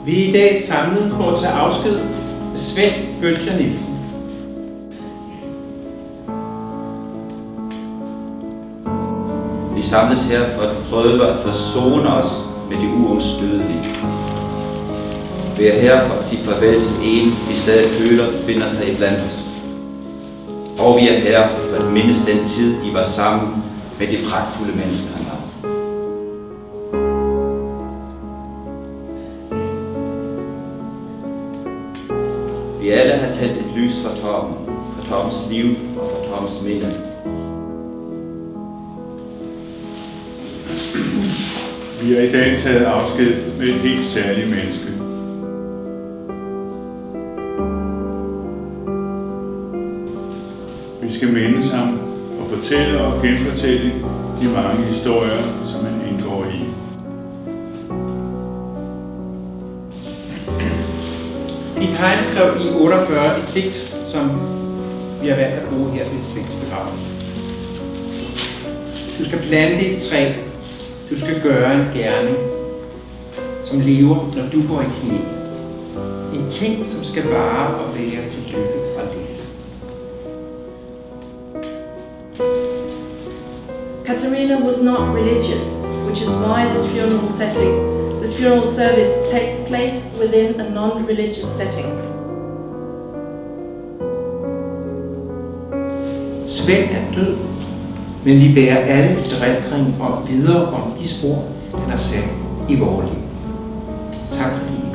Vi er i dag samlet for at tage afsked med Svend Bøttcher Nielsen. Vi samles her for at prøve at forsone os med de uundstødelige. Vi er her for at sige farvel til en, vi stadig føler befinder sig iblandt os. Og vi er her for at mindes den tid, I var sammen med de pragtfulde mennesker, han var. Vi alle har tændt et lys for Torbens liv og for Torbens minde. Vi har i dag taget afsked med et helt særligt menneske. Vi skal mindes ham og fortælle og genfortælle de mange historier, som han indgår i. Piet Hein skrev i 48 et digt, som vi har valgt at bruge her ved Svends begravelse. Du skal plante et træ. Du skal gøre en gerning, som lever, når du går i knæ. En ting, som skal vare og være til lykke og lykke. Katerina was not religious, which is why this funeral service takes place within a non-religious setting. Svend er død, men vi bærer alle erindringen om videre om de spor, han har sat i vores liv. Tak fordi